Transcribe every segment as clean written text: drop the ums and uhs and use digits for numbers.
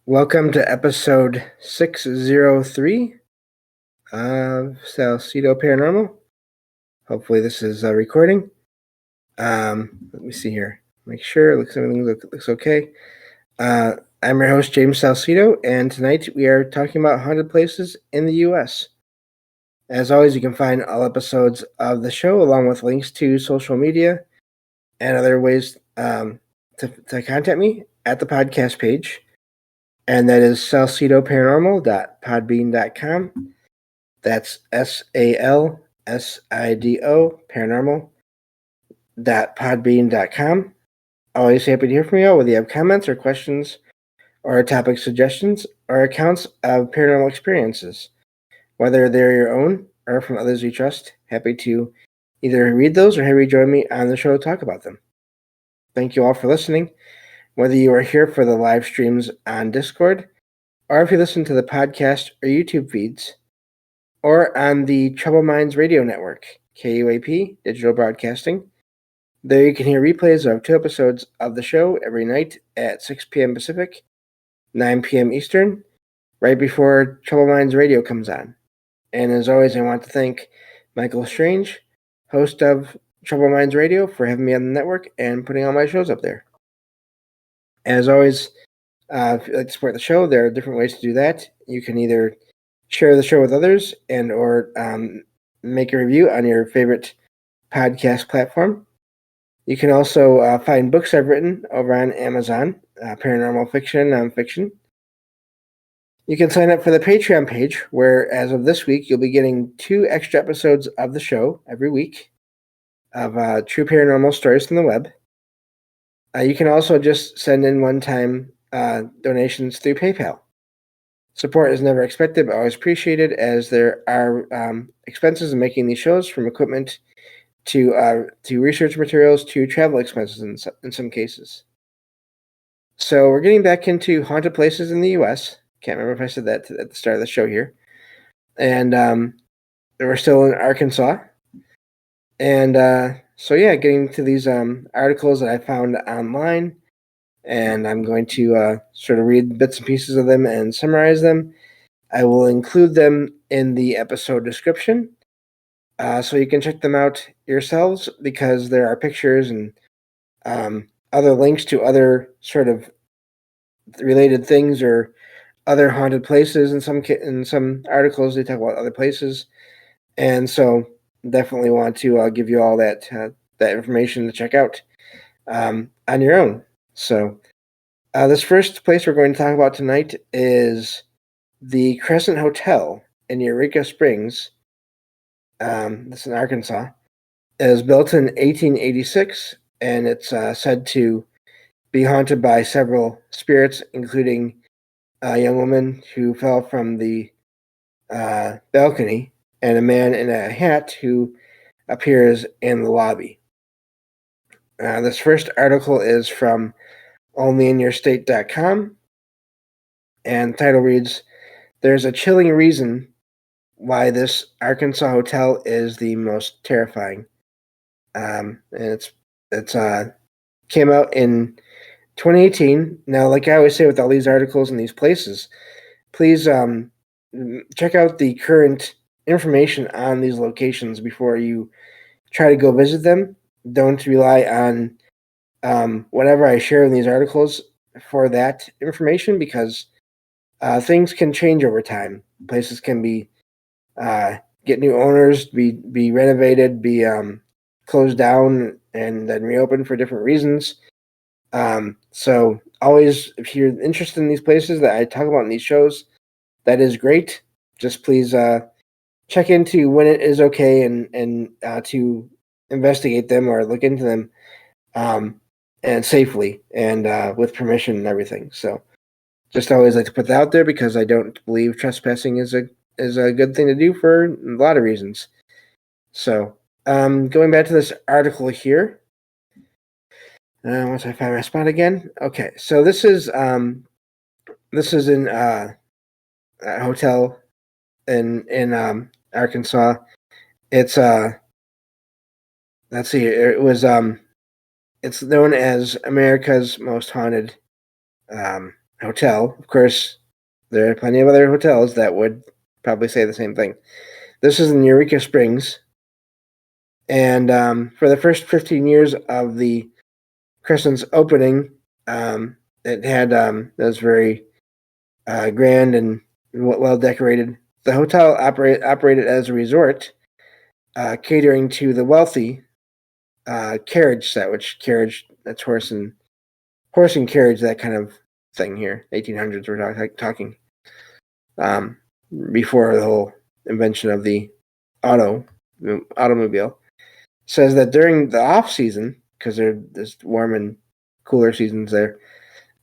Welcome to episode 603 of salsidoparanormal. Hopefully this is recording. Let me see here. Make sure everything looks okay. I'm your host, James Salcido, and tonight we are talking about haunted places in the U.S. As always, you can find all episodes of the show along with links to social media and other ways to contact me at the podcast page. And that is salsidoparanormal.podbean.com. That's SALSIDO paranormal.podbean.com. Always happy to hear from you all, whether you have comments or questions or topic suggestions or accounts of paranormal experiences. Whether they're your own or from others you trust, happy to either read those or have you join me on the show to talk about them. Thank you all for listening. Whether you are here for the live streams on Discord, or if you listen to the podcast or YouTube feeds, or on the Troubled Minds Radio Network, KUAP, Digital Broadcasting. There you can hear replays of 2 episodes of the show every night at 6 p.m. Pacific, 9 p.m. Eastern, right before Troubled Minds Radio comes on. And as always, I want to thank Michael Strange, host of Troubled Minds Radio, for having me on the network and putting all my shows up there. As always, if you'd like to support the show, there are different ways to do that. You can either share the show with others and or make a review on your favorite podcast platform. You can also find books I've written over on Amazon, paranormal fiction, nonfiction. You can sign up for the Patreon page, where as of this week, you'll be getting 2 extra episodes of the show every week of true paranormal stories from the web. You can also just send in one-time donations through PayPal. Support is never expected, but always appreciated, as there are expenses in making these shows, from equipment to research materials to travel expenses in some cases. So we're getting back into haunted places in the U.S. Can't remember if I said that at the start of the show here. And we're still in Arkansas. And so yeah, getting to these articles that I found online. And I'm going to sort of read bits and pieces of them and summarize them. I will include them in the episode description, so you can check them out yourselves, because there are pictures and other links to other sort of related things or other haunted places. In some articles, they talk about other places, and so definitely want to give you all that information to check out on your own. So this first place we're going to talk about tonight is the Crescent Hotel in Eureka Springs. That's in Arkansas. It was built in 1886, and it's said to be haunted by several spirits, including a young woman who fell from the balcony and a man in a hat who appears in the lobby. This first article is from onlyinyourstate.com, and the title reads, "There's a chilling reason why this Arkansas hotel is the most terrifying." And it's came out in 2018. Now, like I always say with all these articles and these places, please check out the current information on these locations before you try to go visit them. Don't rely on whatever I share in these articles for that information, because things can change over time. Places can be get new owners, be renovated, be closed down, and then reopened for different reasons. So always, if you're interested in these places that I talk about in these shows, that is great. Just please check into when it is okay and to investigate them or look into them, and safely and with permission and everything. So just always like to put that out there, because I don't believe trespassing is a good thing to do for a lot of reasons. So going back to this article here, once I find my spot again. Okay, so this is in a hotel in Arkansas. It's let's see, it was It's known as America's Most Haunted Hotel. Of course, there are plenty of other hotels that would probably say the same thing. This is in Eureka Springs, and for the first 15 years of the Crescent's opening, it had it was very grand and well decorated. The hotel operated as a resort, catering to the wealthy. Carriage set, which carriage, that's horse and carriage, that kind of thing here. 1800s we're talking. Before the whole invention of the automobile. Says that during the off season, because there's warm and cooler seasons there,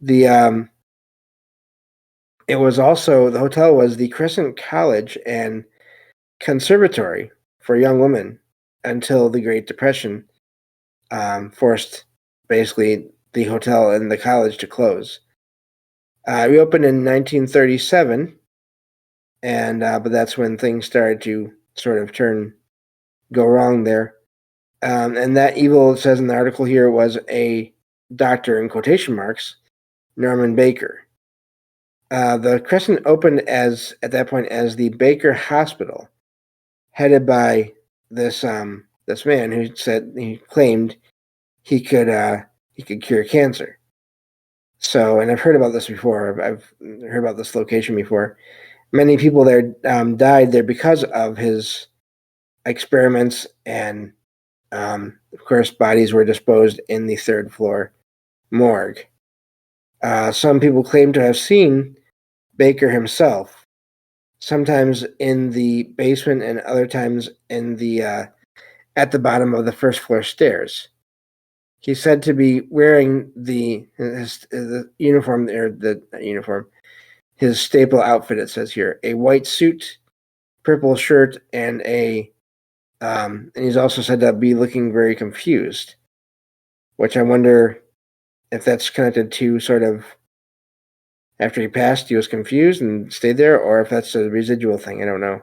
the it was also, the hotel was the Crescent College and Conservatory for young women until the Great Depression forced basically the hotel and the college to close. We opened in 1937, and but that's when things started to sort of go wrong there. And that evil, it says in the article here, was a doctor, in quotation marks, Norman Baker. The Crescent opened at that point as the Baker Hospital, headed by this man who claimed he could cure cancer. So, and I've heard about this before. I've heard about this location before. Many people there died there because of his experiments, and of course, bodies were disposed in the third floor morgue. Some people claim to have seen Baker himself, sometimes in the basement and other times in the at the bottom of the first floor stairs. He's said to be wearing the uniform, his staple outfit, it says here, a white suit, purple shirt, and and he's also said to be looking very confused, which I wonder if that's connected to sort of after he passed, he was confused and stayed there, or if that's a residual thing. I don't know.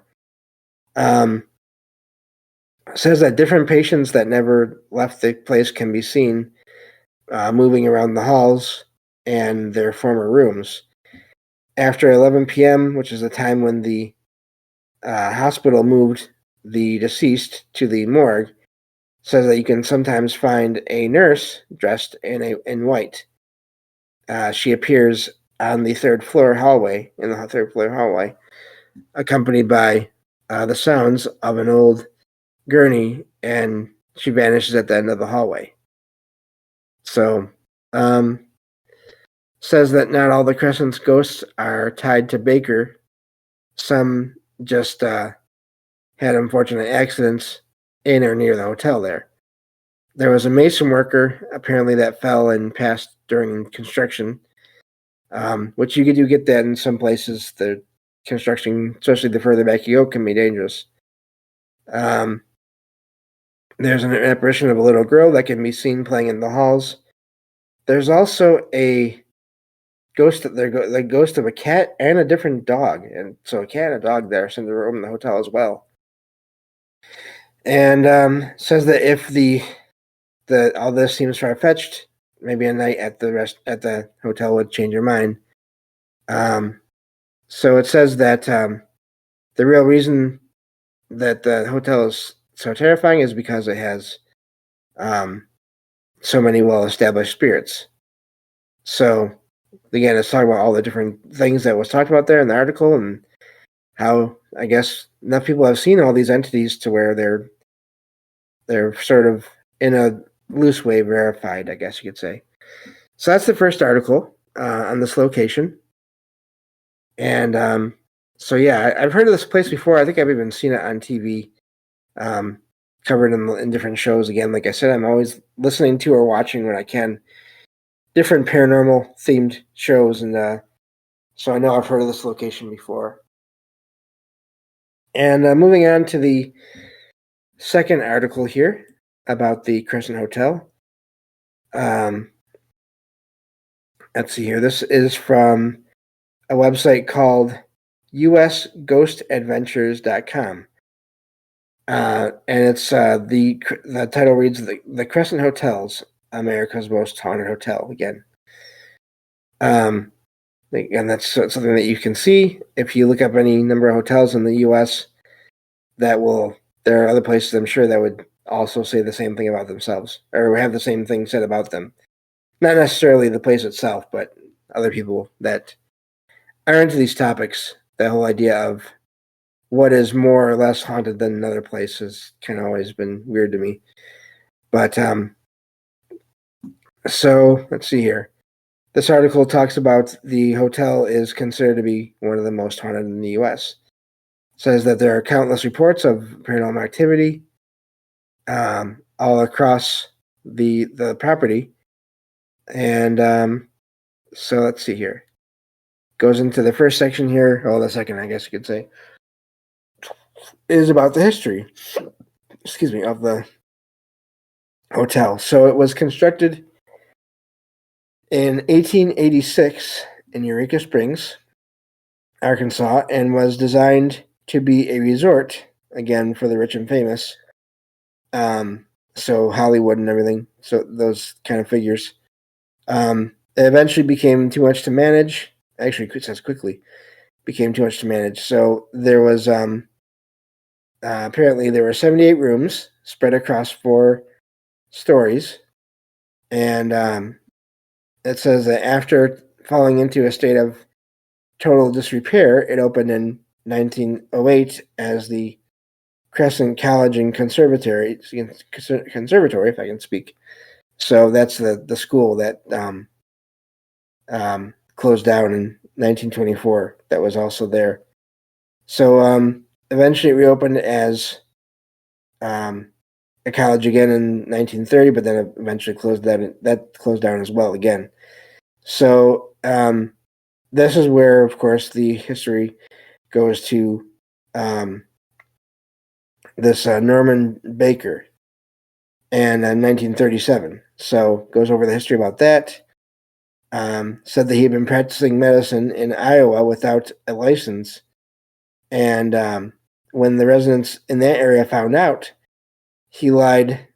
Says that different patients that never left the place can be seen moving around the halls and their former rooms. After 11 p.m., which is the time when the hospital moved the deceased to the morgue, says that you can sometimes find a nurse dressed in white. She appears on the third floor hallway, accompanied by the sounds of an old gurney, and she vanishes at the end of the hallway. So, says that not all the Crescent's ghosts are tied to Baker. Some just had unfortunate accidents in or near the hotel there. There was a mason worker, apparently, that fell and passed during construction, which you do get that in some places. The construction, especially the further back you go, can be dangerous. There's an apparition of a little girl that can be seen playing in the halls. There's also a ghost, the ghost of a cat and a different dog, and so a cat and a dog there in the room in the hotel as well. And says that if all this seems far-fetched, maybe a night at the hotel would change your mind. So it says that the real reason that the hotel is so terrifying is because it has so many well-established spirits. So again, it's talking about all the different things that was talked about there in the article, and how, I guess, enough people have seen all these entities to where they're sort of, in a loose way, verified, I guess you could say. So that's the first article on this location. And so yeah, I've heard of this place before. I think I've even seen it on TV, covered in different shows. Again, like I said, I'm always listening to or watching when I can different paranormal themed shows, and so I know I've heard of this location before. And moving on to the second article here about the Crescent Hotel. Let's see here. This is from a website called usghostadventures.com. And it's the title reads, the Crescent Hotels, America's Most Haunted Hotel again. And that's something that you can see if you look up any number of hotels in the U.S. There are other places I'm sure that would also say the same thing about themselves, or have the same thing said about them. Not necessarily the place itself, but other people that are into these topics. The whole idea of what is more or less haunted than another place has kind of always been weird to me. But so let's see here. This article talks about the hotel is considered to be one of the most haunted in the U.S. It says that there are countless reports of paranormal activity all across the property. And so let's see here. Goes into the first section here, the second, I guess you could say, is about the history, of the hotel. So it was constructed in 1886 in Eureka Springs, Arkansas, and was designed to be a resort, again, for the rich and famous. So Hollywood and everything, so those kind of figures. It eventually became too much to manage. Actually, it says quickly became too much to manage. So there was apparently there were 78 rooms spread across 4 stories, and it says that after falling into a state of total disrepair, it opened in 1908 as the Crescent College and Conservatory, if I can speak. So that's the school that closed down in 1924. That was also there. So eventually it reopened as a college again in 1930, but then it eventually closed down. That closed down as well again. So this is where, of course, the history goes to this Norman Baker, and 1937. So goes over the history about that. Said that he had been practicing medicine in Iowa without a license, and when the residents in that area found out, he fled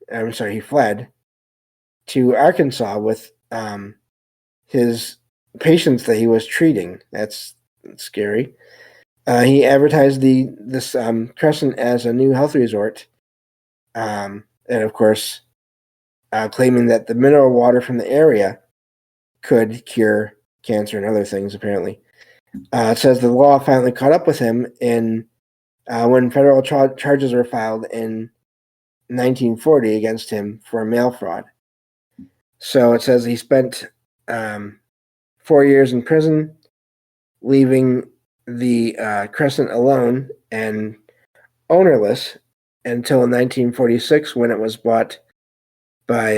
to Arkansas with his patients that he was treating. That's scary. He advertised this Crescent as a new health resort, and of course, claiming that the mineral water from the area could cure cancer and other things, apparently. It says the law finally caught up with him when federal charges were filed in 1940 against him for mail fraud. So it says he spent 4 years in prison, leaving the Crescent alone and ownerless until 1946, when it was bought by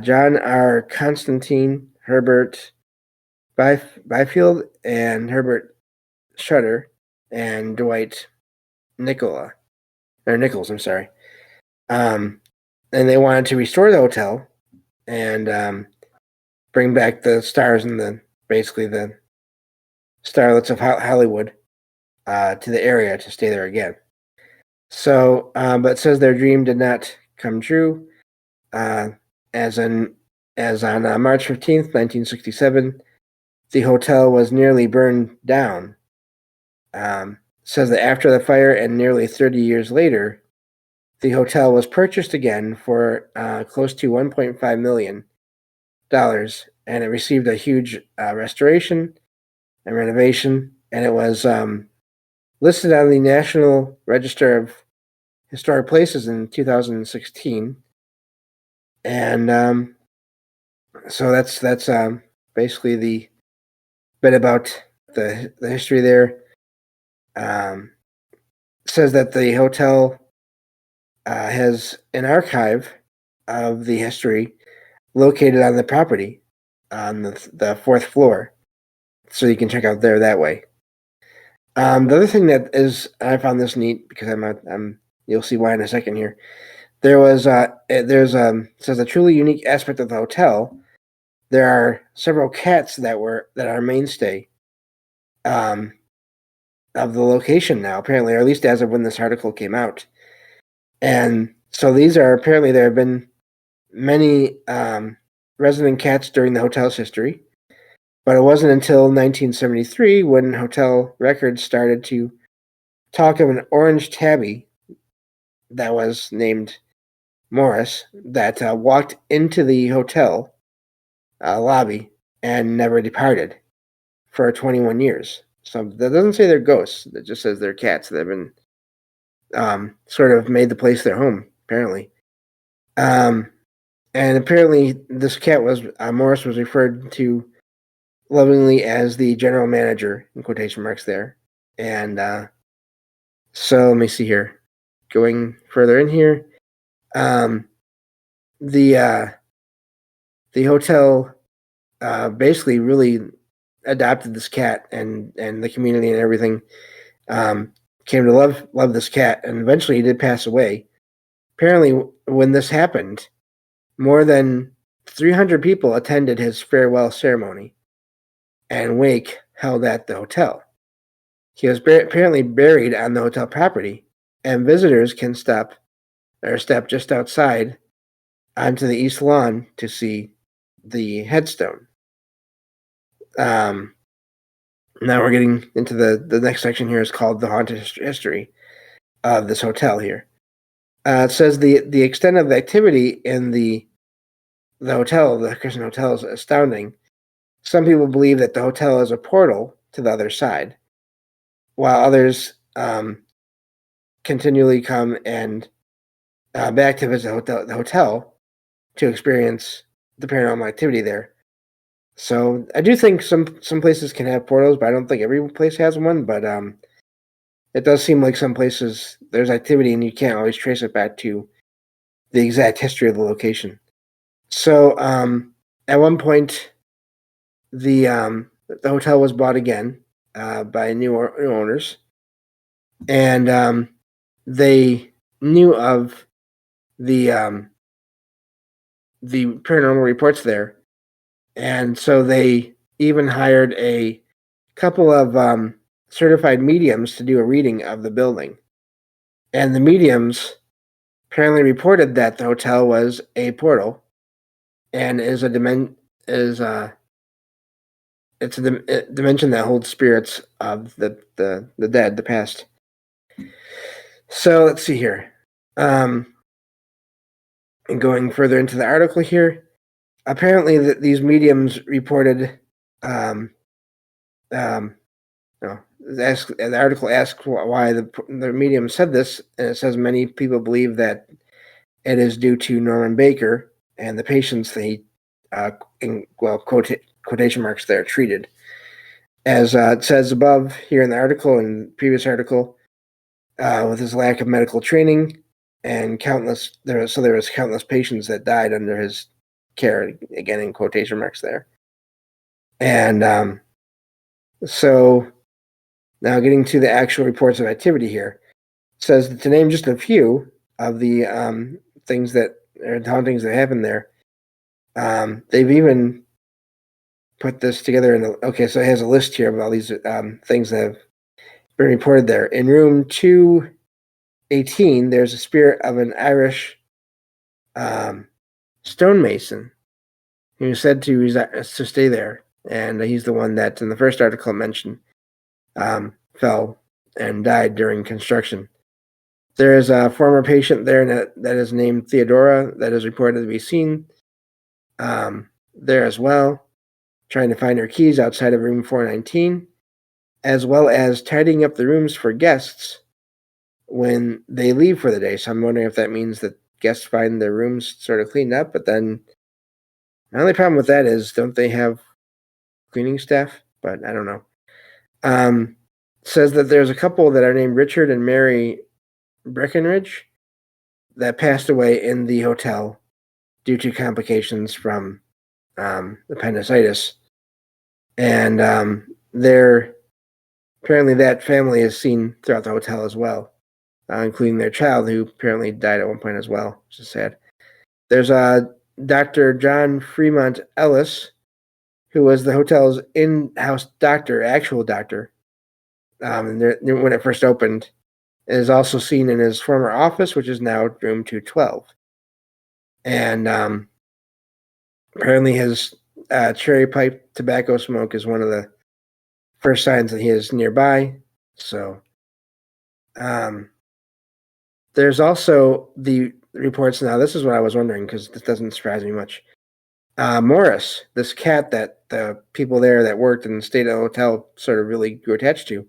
John R. Constantine, Herbert Byfield, and Herbert Shutter, and Dwight Nichols. And they wanted to restore the hotel and bring back the stars and basically the starlets of Hollywood to the area to stay there again. So, but it says their dream did not come true. As on March 15th, 1967, the hotel was nearly burned down. Says that after the fire and nearly 30 years later, the hotel was purchased again for close to $1.5 million, and it received a huge restoration and renovation, and it was listed on the National Register of Historic Places in 2016. And so that's basically the bit about the history there. Says that the hotel has an archive of the history located on the property on the 4th floor, so you can check out there that way. The other thing that is, I found this neat because you'll see why in a second here. Says a truly unique aspect of the hotel. There are several cats that are mainstay of the location now, apparently, or at least as of when this article came out. And so these are, apparently there have been many resident cats during the hotel's history, but it wasn't until 1973 when hotel records started to talk of an orange tabby that was named Morris that walked into the hotel lobby and never departed for 21 years. So that doesn't say they're ghosts. It just says they're cats that have been sort of made the place their home, apparently. And apparently this cat was, Morris was referred to lovingly as the general manager, in quotation marks there. And so let me see here. Going further in here, the hotel basically really adopted this cat, and the community and everything came to love this cat, and eventually he did pass away. Apparently, when this happened, more than 300 people attended his farewell ceremony and wake held at the hotel. He was apparently buried on the hotel property, and visitors can step just outside onto the east lawn to see the headstone. Now we're getting into the next section here is called the haunted history of this hotel here. It says the extent of the activity in the hotel, the Christian hotel, is astounding. Some people believe that the hotel is a portal to the other side, while others continually come and back to visit the hotel to experience the paranormal activity there. So I do think some places can have portals, but I don't think every place has one. But it does seem like some places there's activity and you can't always trace it back to the exact history of the location. So at one point, the hotel was bought again by new owners, and they knew of the paranormal reports there, and so they even hired a couple of certified mediums to do a reading of the building. And the mediums apparently reported that the hotel was a portal and is a dimension that holds spirits of the dead, the past. So let's see here. And going further into the article here, apparently these mediums reported the article asks why the medium said this, and it says many people believe that it is due to Norman Baker and the patients that he, quotation marks there, treated. As it says above here in the article and previous article, with his lack of medical training and there was countless patients that died under his care, again in quotation marks there. And so now getting to the actual reports of activity here, it says that to name just a few of the hauntings that happen there, they've even put this together so it has a list here of all these things that have been reported there. In room 218, there's a spirit of an Irish stonemason who's said to stay there, and he's the one that in the first article mentioned fell and died during construction. There is a former patient there that is named Theodora that is reported to be seen there as well, trying to find her keys outside of room 419, as well as tidying up the rooms for guests when they leave for the day. So I'm wondering if that means that guests find their rooms sort of cleaned up, but then my only problem with that is, don't they have cleaning staff? But I don't know. Says that there's a couple that are named Richard and Mary Breckenridge that passed away in the hotel due to complications from appendicitis. And apparently that family is seen throughout the hotel as well, including their child, who apparently died at one point as well, which is sad. There's Dr. John Fremont Ellis, who was the hotel's in-house doctor, actual doctor, when it first opened. It is also seen in his former office, which is now room 212. And apparently his cherry pipe tobacco smoke is one of the first signs that he is nearby. So there's also the reports now. This is what I was wondering, because this doesn't surprise me much. Morris, this cat that the people there that worked and stayed at the hotel sort of really grew attached to,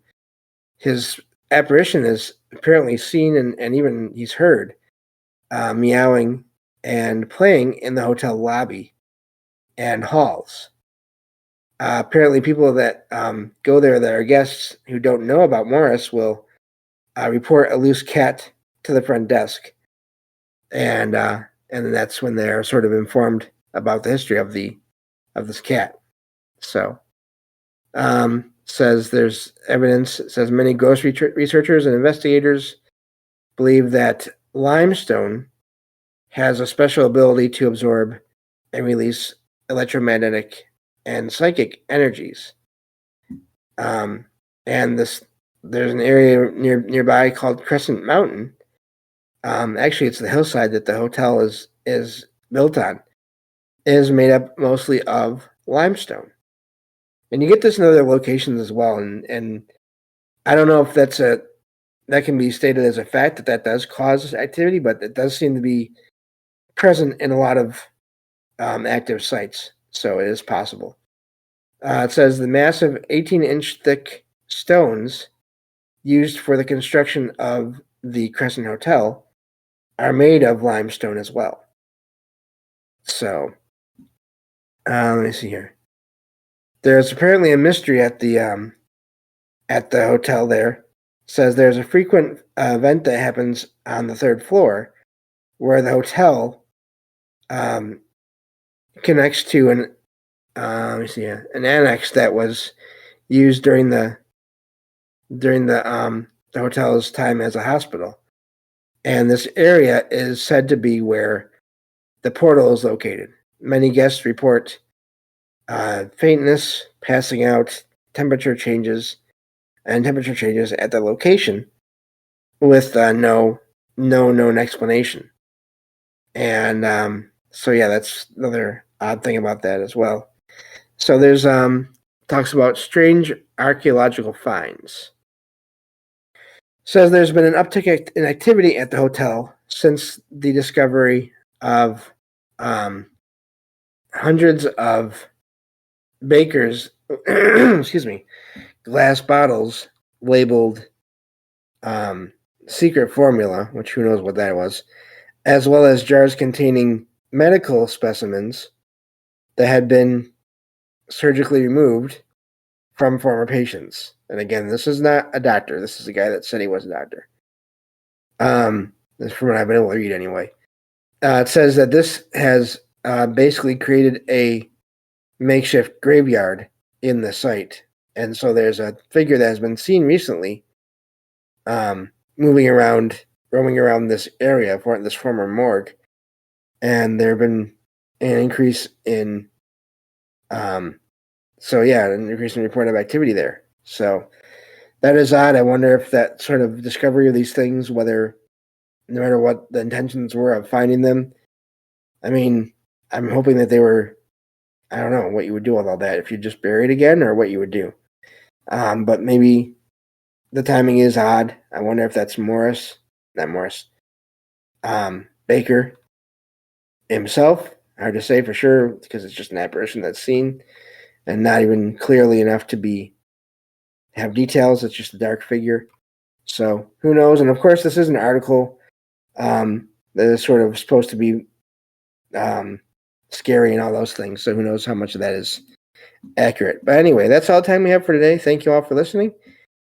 his apparition is apparently seen and even he's heard meowing and playing in the hotel lobby and halls. Apparently, people that go there that are guests who don't know about Morris will report a loose cat to the front desk, and that's when they're sort of informed about the history of this cat. So, says there's evidence. It says many ghost researchers and investigators believe that limestone has a special ability to absorb and release electromagnetic and psychic energies. And there's an area nearby called Crescent Mountain. Actually, it's the hillside that the hotel is built on. It is made up mostly of limestone, and you get this in other locations as well. And I don't know if that can be stated as a fact that does cause activity, but it does seem to be present in a lot of active sites, so it is possible. It says the massive 18-inch thick stones used for the construction of the Crescent Hotel are made of limestone as well. So, let me see here. There's apparently a mystery at the hotel there. It says there's a frequent event that happens on the third floor where the hotel connects to an annex that was used during the hotel's time as a hospital. And this area is said to be where the portal is located. Many guests report faintness, passing out, temperature changes at the location with no known explanation. And so yeah, that's another odd thing about that as well. So there's talks about strange archaeological finds. Says there's been an uptick in activity at the hotel since the discovery of hundreds of bakers, glass bottles labeled secret formula, which who knows what that was, as well as jars containing medical specimens that had been surgically removed from former patients. And again, this is not a doctor. This is a guy that said he was a doctor. That's from what I've been able to read anyway. It says that this has basically created a makeshift graveyard in the site. And so there's a figure that has been seen recently roaming around this area for this former morgue. And there have been an increase in an increase in report of activity there. So that is odd. I wonder if that sort of discovery of these things, whether no matter what the intentions were of finding them, I mean, I'm hoping that they were, I don't know what you would do with all that, if you just bury it again or what you would do. But maybe the timing is odd. I wonder if that's Baker himself. Hard to say for sure because it's just an apparition that's seen and not even clearly enough to have details. It's just a dark figure. So who knows? And of course, this is an article that is sort of supposed to be scary and all those things. So who knows how much of that is accurate. But anyway, that's all the time we have for today. Thank you all for listening.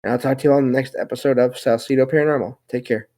And I'll talk to you all in the next episode of Salsidoparanormal. Take care.